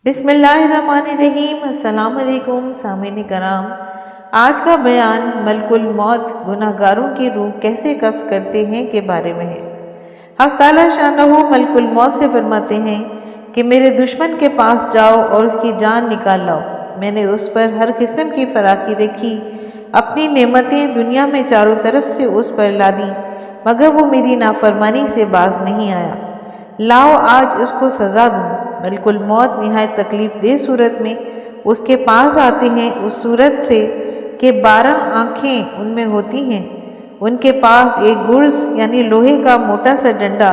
بسم اللہ الرحمن الرحیم۔ السلام علیکم سامعین کرام، آج کا بیان ملک الموت گناہ گاروں کی روح کیسے قبض کرتے ہیں کے بارے میں ہے۔ حق تعالی شانہ ملک الموت سے فرماتے ہیں کہ میرے دشمن کے پاس جاؤ اور اس کی جان نکال لاؤ۔ میں نے اس پر ہر قسم کی فراخی رکھی، اپنی نعمتیں دنیا میں چاروں طرف سے اس پر لا دی، مگر وہ میری نافرمانی سے باز نہیں آیا۔ لاؤ آج اس کو سزا دوں۔ ملک الموت نہایت تکلیف دہ صورت میں اس کے پاس آتے ہیں، اس صورت سے کہ 12 آنکھیں ان میں ہوتی ہیں۔ ان کے پاس ایک گرز یعنی لوہے کا موٹا سا ڈنڈا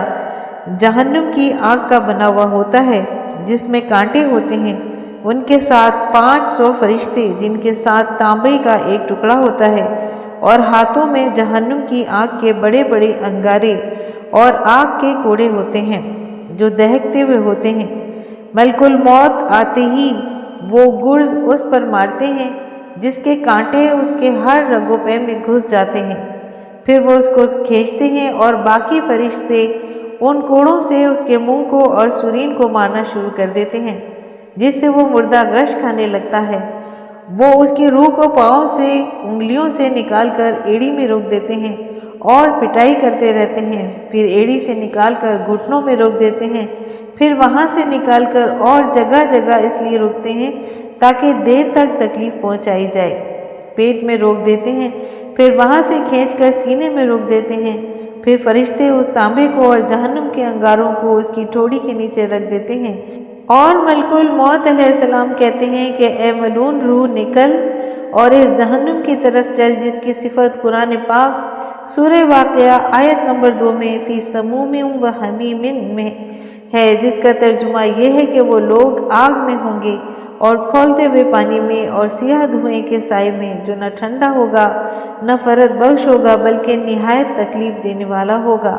جہنم کی آگ کا بنا ہوا ہوتا ہے جس میں کانٹے ہوتے ہیں۔ ان کے ساتھ 500 فرشتے جن کے ساتھ تانبے کا ایک ٹکڑا ہوتا ہے، اور ہاتھوں میں جہنم کی آگ کے بڑے بڑے انگارے اور آگ کے کوڑے ہوتے ہیں جو دہکتے ہوئے ہوتے ہیں۔ ملک الموت آتے ہی وہ گرز اس پر مارتے ہیں جس کے کانٹے اس کے ہر رگ و پے میں گھس جاتے ہیں۔ پھر وہ اس کو کھینچتے ہیں اور باقی فرشتے ان کوڑوں سے اس کے منہ کو اور سرین کو مارنا شروع کر دیتے ہیں، جس سے وہ مردہ گشت کھانے لگتا ہے۔ وہ اس کی روح کو پاؤں سے انگلیوں سے نکال کر ایڑی میں روک دیتے ہیں اور پٹائی کرتے رہتے ہیں، پھر ایڑی سے نکال کر گھٹنوں میں روک دیتے ہیں، پھر وہاں سے نکال کر اور جگہ جگہ اس لیے روکتے ہیں تاکہ دیر تک تکلیف پہنچائی جائے۔ پیٹ میں روک دیتے ہیں، پھر وہاں سے کھینچ کر سینے میں روک دیتے ہیں، پھر فرشتے اس تانبے کو اور جہنم کے انگاروں کو اس کی ٹھوڑی کے نیچے رکھ دیتے ہیں، اور ملک الموت علیہ السلام کہتے ہیں کہ اے ملعون روح نکل اور اس جہنم کی طرف چل جس کی صفت قرآن پاک سورہ واقعہ آیت نمبر 2 میں فی سموم و حمیم میں ہے، جس کا ترجمہ یہ ہے کہ وہ لوگ آگ میں ہوں گے اور کھولتے ہوئے پانی میں اور سیاہ دھوئیں کے سائے میں، جو نہ ٹھنڈا ہوگا نہ فرد بخش ہوگا بلکہ نہایت تکلیف دینے والا ہوگا۔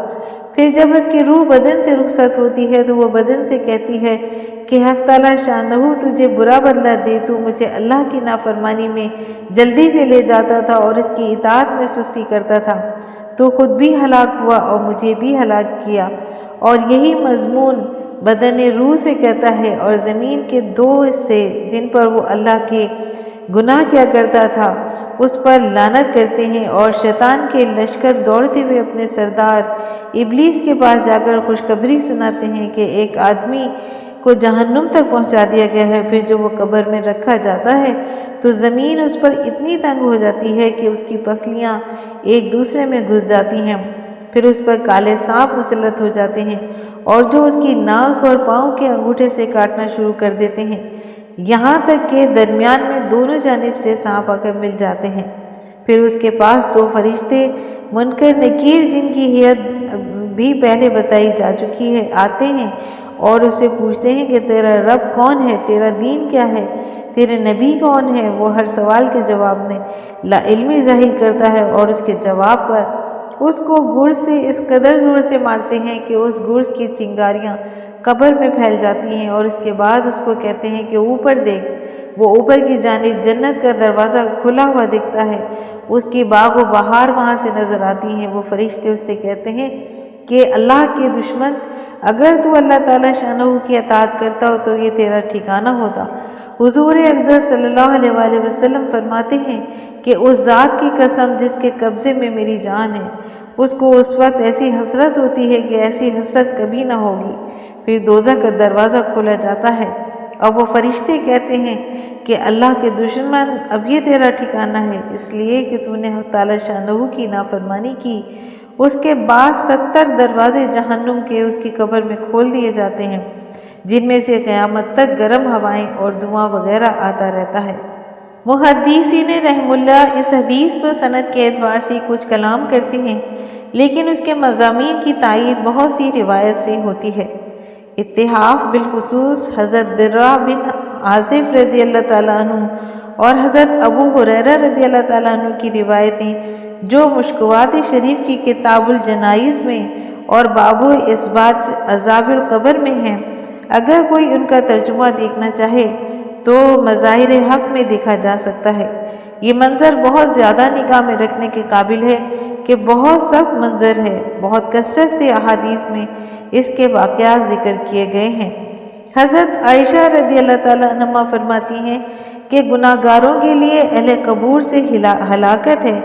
پھر جب اس کی روح بدن سے رخصت ہوتی ہے تو وہ بدن سے کہتی ہے کہ حق تعالی شانہ تجھے برا بدلہ دے، تو مجھے اللہ کی نافرمانی میں جلدی سے لے جاتا تھا اور اس کی اطاعت میں سستی کرتا تھا، تو خود بھی ہلاک ہوا اور مجھے بھی ہلاک کیا۔ اور یہی مضمون بدن روح سے کہتا ہے، اور زمین کے 2 حصے جن پر وہ اللہ کے گناہ کیا کرتا تھا اس پر لعنت کرتے ہیں، اور شیطان کے لشکر دوڑتے ہوئے اپنے سردار ابلیس کے پاس جا کر خوشخبری سناتے ہیں کہ ایک آدمی کو جہنم تک پہنچا دیا گیا ہے۔ پھر جب وہ قبر میں رکھا جاتا ہے تو زمین اس پر اتنی تنگ ہو جاتی ہے کہ اس کی پسلیاں ایک دوسرے میں گھس جاتی ہیں، پھر اس پر کالے سانپ مسلط ہو جاتے ہیں اور جو اس کی ناک اور پاؤں کے انگوٹھے سے کاٹنا شروع کر دیتے ہیں، یہاں تک کہ درمیان میں دونوں جانب سے سانپ آ کر مل جاتے ہیں۔ پھر اس کے پاس 2 فرشتے منکر نکیر جن کی ہیئت بھی پہلے بتائی جا چکی ہے آتے ہیں اور اسے پوچھتے ہیں کہ تیرا رب کون ہے، تیرا دین کیا ہے، تیرے نبی کون ہے۔ وہ ہر سوال کے جواب میں لا علمی ظاہر کرتا ہے اور اس کے جواب پر اس کو گرز سے اس قدر زور سے مارتے ہیں کہ اس گرز کی چنگاریاں قبر میں پھیل جاتی ہیں، اور اس کے بعد اس کو کہتے ہیں کہ اوپر دیکھ۔ وہ اوپر کی جانب جنت کا دروازہ کھلا ہوا دکھتا ہے، اس کی باغ و بہار وہاں سے نظر آتی ہیں۔ وہ فرشتے اس سے کہتے ہیں کہ اللہ کے دشمن، اگر تو اللہ تعالی شانہ کی اطاعت کرتا ہو تو یہ تیرا ٹھکانہ ہوتا۔ حضور اقدس صلی اللہ علیہ وآلہ وسلم فرماتے ہیں کہ اس ذات کی قسم جس کے قبضے میں میری جان ہے، اس کو اس وقت ایسی حسرت ہوتی ہے کہ ایسی حسرت کبھی نہ ہوگی۔ پھر دوزخ کا دروازہ کھولا جاتا ہے اور وہ فرشتے کہتے ہیں کہ اللہ کے دشمن، اب یہ تیرا ٹھکانہ ہے، اس لیے کہ تو نے حق تعالی شانہ کی نافرمانی کی۔ اس کے بعد 70 دروازے جہنم کے اس کی قبر میں کھول دیے جاتے ہیں، جن میں سے قیامت تک گرم ہوائیں اور دھواں وغیرہ آتا رہتا ہے۔ محدثین رحم اللہ اس حدیث پر سند کے اعتبار سے کچھ کلام کرتے ہیں، لیکن اس کے مضامین کی تائید بہت سی روایت سے ہوتی ہے۔ اتحاف بالخصوص حضرت برا بن عازب رضی اللہ تعالیٰ عنہ اور حضرت ابو ہریرہ رضی اللہ تعالیٰ عنہ کی روایتیں جو مشکوات شریف کی کتاب الجنائز میں اور باب اثبات عذاب القبر میں ہیں، اگر کوئی ان کا ترجمہ دیکھنا چاہے تو مظاہر حق میں دیکھا جا سکتا ہے۔ یہ منظر بہت زیادہ نگاہ میں رکھنے کے قابل ہے کہ بہت سخت منظر ہے، بہت کثرت سے احادیث میں اس کے واقعات ذکر کیے گئے ہیں۔ حضرت عائشہ رضی اللہ تعالیٰ عنہا فرماتی ہیں کہ گناہ گاروں کے لیے اہل قبور سے ہلاکت ہے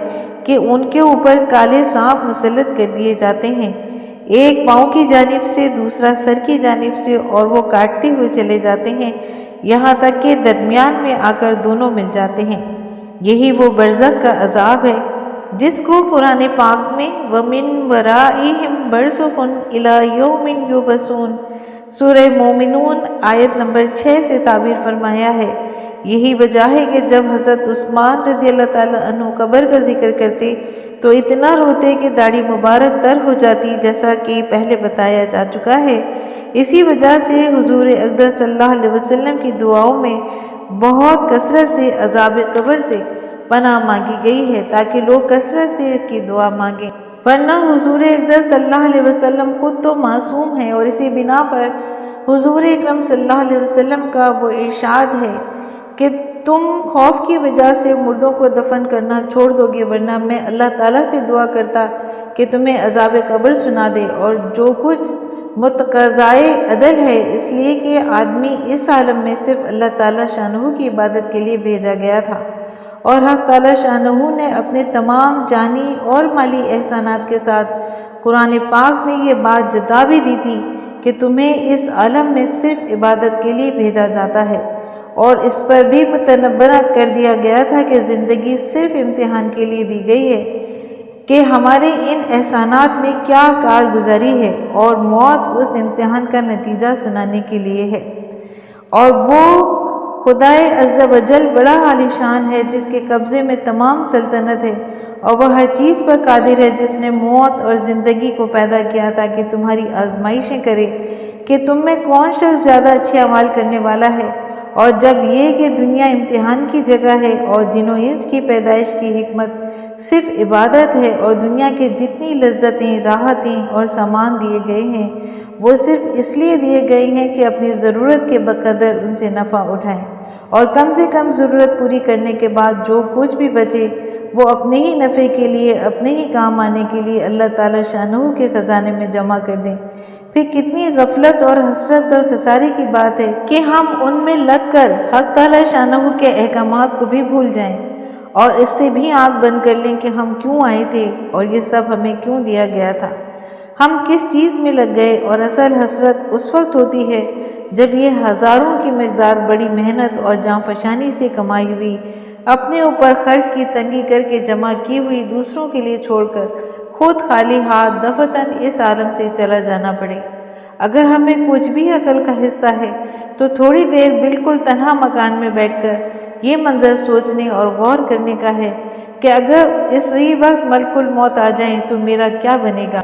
کہ ان کے اوپر کالے سانپ مسلط کر دیے جاتے ہیں، ایک پاؤں کی جانب سے دوسرا سر کی جانب سے، اور وہ کاٹتے ہوئے چلے جاتے ہیں یہاں تک کہ درمیان میں آ کر دونوں مل جاتے ہیں۔ یہی وہ برزخ کا عذاب ہے جس کو قرآن پاک میں وَمِن وَرَائِهِمْ بَرْزَخٌ إِلَى يَوْمٍ يُبْعَثُونَ سورہ مومنون آیت نمبر 6 سے تعبیر فرمایا ہے۔ یہی وجہ ہے کہ جب حضرت عثمان رضی اللہ تعالیٰ عنہ قبر کا ذکر کرتے تو اتنا روتے کہ داڑھی مبارک تر ہو جاتی، جیسا کہ پہلے بتایا جا چکا ہے۔ اسی وجہ سے حضور اقدس صلی اللہ علیہ وسلم کی دعاؤں میں بہت کثرت سے عذاب قبر سے پناہ مانگی گئی ہے تاکہ لوگ کثرت سے اس کی دعا مانگیں، ورنہ حضور اقدس صلی اللہ علیہ وسلم خود تو معصوم ہیں، اور اسی بنا پر حضور اکرم صلی اللہ علیہ وسلم کا وہ ارشاد ہے کہ تم خوف کی وجہ سے مردوں کو دفن کرنا چھوڑ دو گے، ورنہ میں اللہ تعالیٰ سے دعا کرتا کہ تمہیں عذاب قبر سنا دے، اور جو کچھ متقاضائے عدل ہے، اس لیے کہ آدمی اس عالم میں صرف اللہ تعالیٰ شانہ کی عبادت کے لیے بھیجا گیا تھا، اور حق تعالیٰ شانہ نے اپنے تمام جانی اور مالی احسانات کے ساتھ قرآن پاک میں یہ بات جتا بھی دی تھی کہ تمہیں اس عالم میں صرف عبادت کے لیے بھیجا جاتا ہے، اور اس پر بھی متنبہ کر دیا گیا تھا کہ زندگی صرف امتحان کے لیے دی گئی ہے کہ ہمارے ان احسانات میں کیا کارگزاری ہے، اور موت اس امتحان کا نتیجہ سنانے کے لیے ہے۔ اور وہ خدائے عز و جل بڑا عالی شان ہے جس کے قبضے میں تمام سلطنت ہے، اور وہ ہر چیز پر قادر ہے، جس نے موت اور زندگی کو پیدا کیا تاکہ تمہاری آزمائشیں کرے کہ تم میں کون شخص زیادہ اچھے اعمال کرنے والا ہے۔ اور جب یہ کہ دنیا امتحان کی جگہ ہے اور جن و انس کی پیدائش کی حکمت صرف عبادت ہے، اور دنیا کے جتنی لذتیں، راحتیں اور سامان دیے گئے ہیں وہ صرف اس لیے دیے گئے ہیں کہ اپنی ضرورت کے بقدر ان سے نفع اٹھائیں، اور کم سے کم ضرورت پوری کرنے کے بعد جو کچھ بھی بچے وہ اپنے ہی نفع کے لیے، اپنے ہی کام آنے کے لیے اللہ تعالیٰ شانہ کے خزانے میں جمع کر دیں۔ پھر کتنی غفلت اور حسرت اور خسارے کی بات ہے کہ ہم ان میں لگ کر حق تعالیٰ شانہ کے احکامات کو بھی بھول جائیں، اور اس سے بھی آنکھ بند کر لیں کہ ہم کیوں آئے تھے اور یہ سب ہمیں کیوں دیا گیا تھا، ہم کس چیز میں لگ گئے۔ اور اصل حسرت اس وقت ہوتی ہے جب یہ ہزاروں کی مقدار بڑی محنت اور جانفشانی سے کمائی ہوئی اپنے اوپر خرچ کی تنگی کر کے جمع کی ہوئی دوسروں کے لیے چھوڑ کر خود خالی ہاتھ دفتن اس عالم سے چلا جانا پڑے۔ اگر ہمیں کچھ بھی عقل کا حصہ ہے تو تھوڑی دیر بالکل تنہا مکان میں بیٹھ کر یہ منظر سوچنے اور غور کرنے کا ہے کہ اگر اسی وقت ملک الموت آ جائیں تو میرا کیا بنے گا،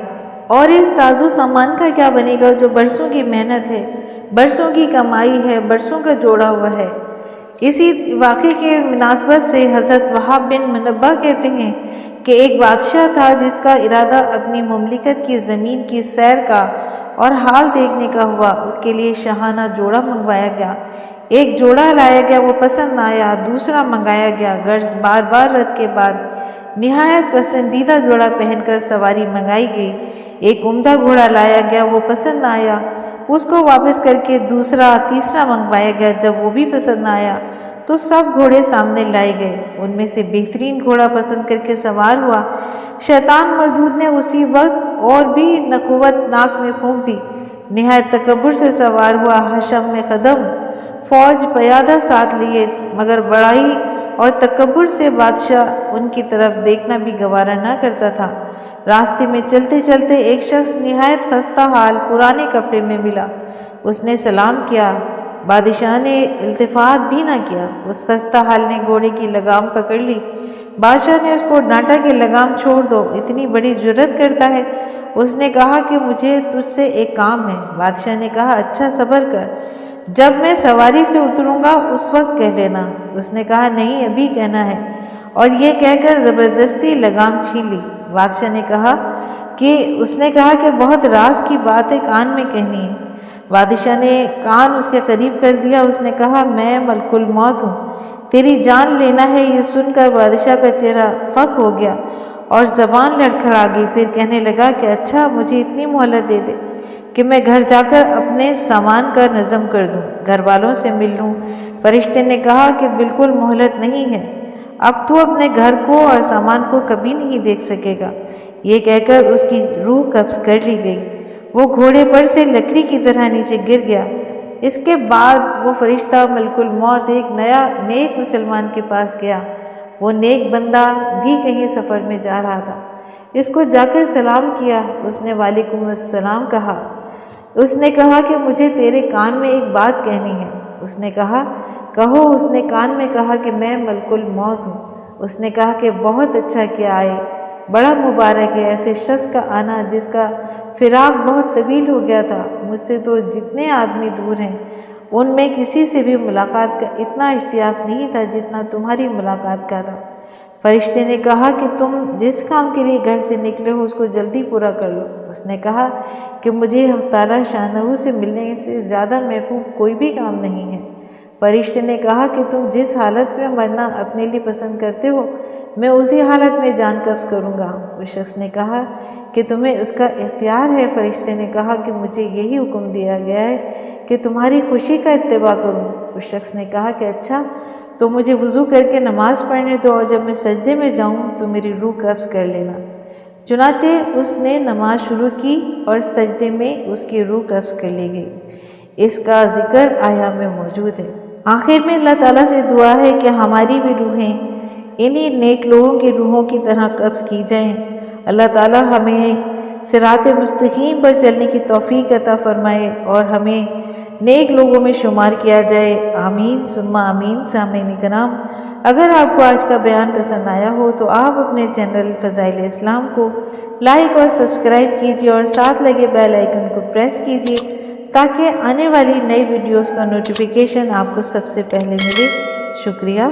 اور اس سازو سامان کا کیا بنے گا جو برسوں کی محنت ہے، برسوں کی کمائی ہے، برسوں کا جوڑا ہوا ہے۔ اسی واقعے کے مناسبت سے حضرت وہاب بن منبہ کہتے ہیں کہ ایک بادشاہ تھا جس کا ارادہ اپنی مملکت کی زمین کی سیر کا اور حال دیکھنے کا ہوا۔ اس کے لیے شاہانہ جوڑا منگوایا گیا، ایک جوڑا لایا گیا، وہ پسند نہ آیا، دوسرا منگایا گیا، غرض بار بار رد کے بعد نہایت پسندیدہ جوڑا پہن کر سواری منگائی گئی، ایک عمدہ گھوڑا لایا گیا، وہ پسند نہ آیا، اس کو واپس کر کے دوسرا تیسرا منگوایا گیا، جب وہ بھی پسند نہ آیا تو سب گھوڑے سامنے لائے گئے، ان میں سے بہترین گھوڑا پسند کر کے سوار ہوا۔ شیطان مردود نے اسی وقت اور بھی نخوت ناک میں پھونک دی، نہایت تکبر سے سوار ہوا، حشم میں قدم، فوج پیادہ ساتھ لیے، مگر بڑائی اور تکبر سے بادشاہ ان کی طرف دیکھنا بھی گوارا نہ کرتا تھا۔ راستے میں چلتے چلتے ایک شخص نہایت خستہ حال پرانے کپڑے میں ملا، اس نے سلام کیا، بادشاہ نے التفات بھی نہ کیا، اس خستہ حال نے گھوڑے کی لگام پکڑ لی، بادشاہ نے اس کو ڈانٹا کہ لگام چھوڑ دو، اتنی بڑی جرت کرتا ہے۔ اس نے کہا کہ مجھے تجھ سے ایک کام ہے۔ بادشاہ نے کہا اچھا صبر کر، جب میں سواری سے اتروں گا اس وقت کہہ لینا۔ اس نے کہا نہیں ابھی کہنا ہے، اور یہ کہہ کر زبردستی لگام چھین لی۔ بادشاہ نے کہا کہ بہت راز کی بات ہے، کان میں کہنی ہے۔ بادشاہ نے کان اس کے قریب کر دیا، اس نے کہا میں ملک الموت ہوں، تیری جان لینا ہے۔ یہ سن کر بادشاہ کا چہرہ فک ہو گیا اور زبان لڑکھڑا گئی، پھر کہنے لگا کہ اچھا مجھے اتنی مہلت دے دے کہ میں گھر جا کر اپنے سامان کا نظم کر دوں، گھر والوں سے مل لوں۔ فرشتے نے کہا کہ بالکل مہلت نہیں ہے، اب تو اپنے گھر کو اور سامان کو کبھی نہیں دیکھ سکے گا۔ یہ کہہ کر اس کی روح قبض کر لی گئی، وہ گھوڑے پر سے لکڑی کی طرح نیچے گر گیا۔ اس کے بعد وہ فرشتہ ملک الموت ایک نیا نیک مسلمان کے پاس گیا۔ وہ نیک بندہ بھی کہیں سفر میں جا رہا تھا، اس کو جا کر سلام کیا۔ اس نے وعلیکم السلام کہا۔ اس نے کہا کہ مجھے تیرے کان میں ایک بات کہنی ہے۔ اس نے کہا کہو۔ اس نے کان میں کہا کہ میں ملک الموت ہوں۔ اس نے کہا کہ بہت اچھا کیا آئے، بڑا مبارک ہے ایسے شخص کا آنا جس کا فراق بہت طویل ہو گیا تھا۔ مجھ سے تو جتنے آدمی دور ہیں ان میں کسی سے بھی ملاقات کا اتنا اشتیاق نہیں تھا جتنا تمہاری ملاقات کا تھا۔ فرشتے نے کہا کہ تم جس کام کے لیے گھر سے نکلے ہو اس کو جلدی پورا کر لو۔ اس نے کہا کہ مجھے حق تعالیٰ شانہ سے ملنے سے زیادہ محبوب کوئی بھی کام نہیں ہے۔ فرشتے نے کہا کہ تم جس حالت میں مرنا اپنے لیے پسند کرتے ہو میں اسی حالت میں جان قبض کروں گا۔ اس شخص نے کہا کہ تمہیں اس کا اختیار ہے۔ فرشتے نے کہا کہ مجھے یہی حکم دیا گیا ہے کہ تمہاری خوشی کا اتباع کروں۔ اس شخص نے کہا کہ اچھا، تو مجھے وضو کر کے نماز پڑھنے دو اور جب میں سجدے میں جاؤں تو میری روح قبض کر لینا۔ چنانچہ اس نے نماز شروع کی اور سجدے میں اس کی روح قبض کر لی گئی۔ اس کا ذکر آیا میں موجود ہے۔ آخر میں اللہ تعالیٰ سے دعا ہے کہ ہماری بھی روحیں انہی نیک لوگوں کی روحوں کی طرح قبض کی جائیں۔ اللہ تعالیٰ ہمیں صراط مستقیم پر چلنے کی توفیق عطا فرمائے اور ہمیں نیک لوگوں میں شمار کیا جائے۔ آمین ثم آمین۔ سامعین کرام، اگر آپ کو آج کا بیان پسند آیا ہو تو آپ اپنے چینل فضائل اسلام کو لائک اور سبسکرائب کیجیے اور ساتھ لگے بیل آئیکن کو پریس کیجیے تاکہ آنے والی نئی ویڈیوز کا نوٹیفیکیشن آپ کو سب سے پہلے ملے۔ شکریہ۔